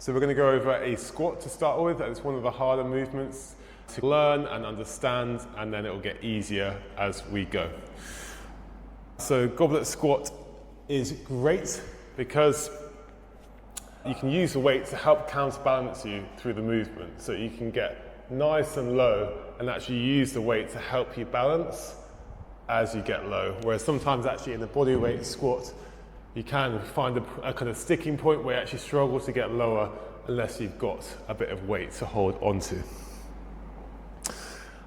So we're going to go over a squat to start with. It's one of the harder movements to learn and understand, and then it will get easier as we go. So goblet squat is great because you can use the weight to help counterbalance you through the movement. So you can get nice and low and actually use the weight to help you balance as you get low. Whereas sometimes actually in the body weight squat, you can find a kind of sticking point where you actually struggle to get lower unless you've got a bit of weight to hold onto.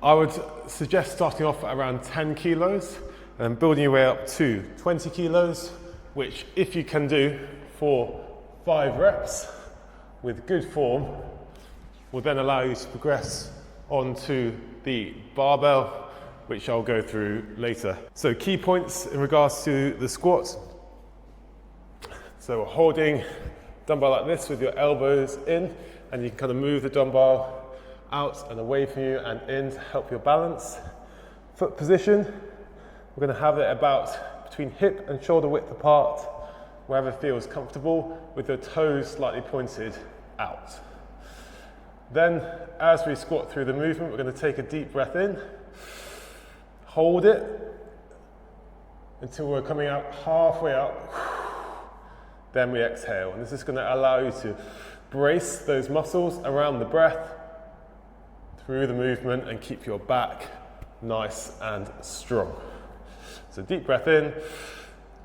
I would suggest starting off at around 10 kilos and building your way up to 20 kilos, which if you can do for 5 reps with good form, will then allow you to progress onto the barbell, which I'll go through later. So key points in regards to the squat. So holding dumbbell like this with your elbows in, and you can kind of move the dumbbell out and away from you and in to help your balance. Foot position, we're going to have it about between hip and shoulder width apart, wherever feels comfortable, with your toes slightly pointed out. Then, as we squat through the movement, we're going to take a deep breath in, hold it until we're coming out halfway up. Then we exhale, and this is going to allow you to brace those muscles around the breath through the movement and keep your back nice and strong. So deep breath in,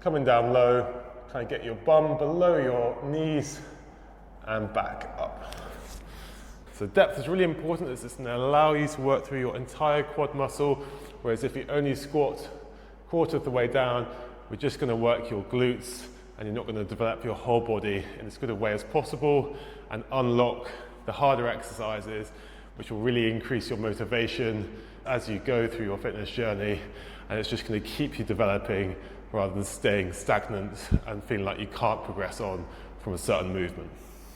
coming down low, kind of get your bum below your knees and back up. So depth is really important, as it's going to allow you to work through your entire quad muscle, whereas if you only squat a quarter of the way down, we're just going to work your glutes, and you're not going to develop your whole body in as good a way as possible and unlock the harder exercises, which will really increase your motivation as you go through your fitness journey, and it's just going to keep you developing rather than staying stagnant and feeling like you can't progress on from a certain movement.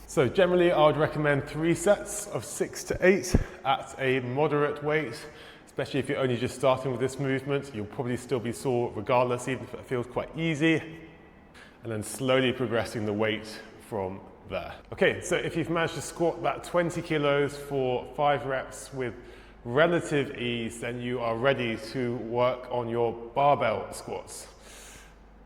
So generally I would recommend 3 sets of 6 to 8 at a moderate weight, especially if you're only just starting with this movement. You'll probably still be sore regardless, even if it feels quite easy. And then slowly progressing the weight from there. Okay, so if you've managed to squat that 20 kilos for 5 reps with relative ease, then you are ready to work on your barbell squats.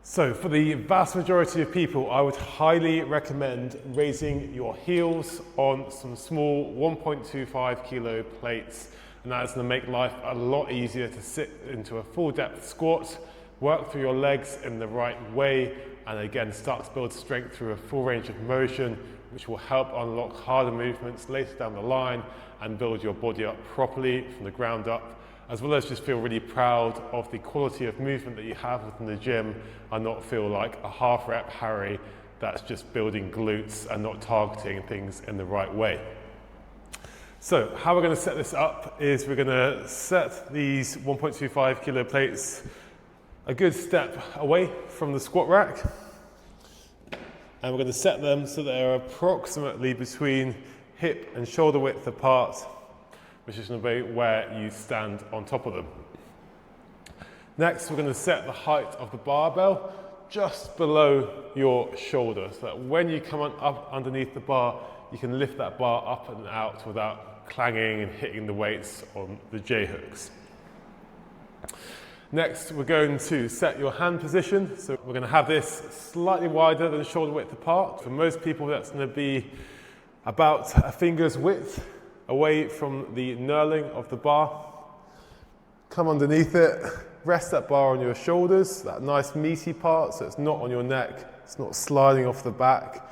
So for the vast majority of people, I would highly recommend raising your heels on some small 1.25 kilo plates, and that is going to make life a lot easier to sit into a full depth squat, work through your legs in the right way, and again start to build strength through a full range of motion, which will help unlock harder movements later down the line and build your body up properly from the ground up, as well as just feel really proud of the quality of movement that you have within the gym and not feel like a half rep Harry that's just building glutes and not targeting things in the right way. So how we're going to set this up is we're going to set these 1.25 kilo plates a good step away from the squat rack, and we're going to set them so they're approximately between hip and shoulder width apart, which is going to be where you stand on top of them. Next, we're going to set the height of the barbell just below your shoulder, so that when you come up underneath the bar, you can lift that bar up and out without clanging and hitting the weights on the J-hooks. Next, we're going to set your hand position. So we're going to have this slightly wider than shoulder width apart. For most people, that's going to be about a finger's width away from the knurling of the bar. Come underneath it, rest that bar on your shoulders, that nice meaty part, so it's not on your neck, it's not sliding off the back,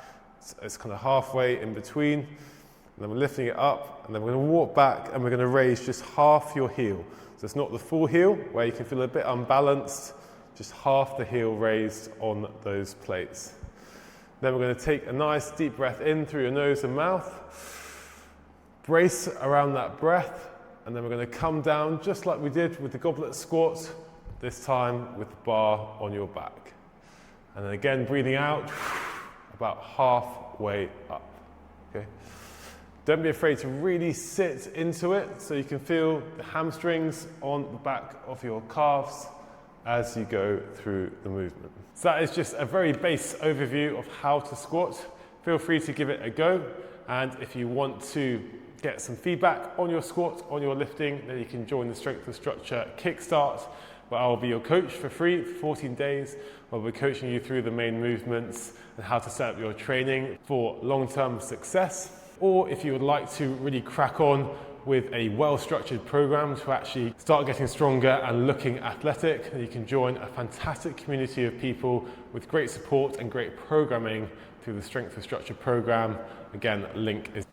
it's kind of halfway in between. And then we're lifting it up, and then we're going to walk back and we're going to raise just half your heel. So it's not the full heel, where you can feel a bit unbalanced, just half the heel raised on those plates. Then we're going to take a nice deep breath in through your nose and mouth, brace around that breath, and then we're going to come down just like we did with the goblet squat, this time with the bar on your back. And then again, breathing out, about halfway up. Okay. Don't be afraid to really sit into it so you can feel the hamstrings on the back of your calves as you go through the movement. So that is just a very base overview of how to squat. If feel free to give it a go. And if you want to get some feedback on your squats, on your lifting, then you can join the Strength and Structure Kickstart, where I'll be your coach for free for 14 days. I'll be coaching you through the main movements and how to set up your training for long-term success. Or if you would like to really crack on with a well-structured program to actually start getting stronger and looking athletic, then you can join a fantastic community of people with great support and great programming through the Strength and Structure program. Again, link is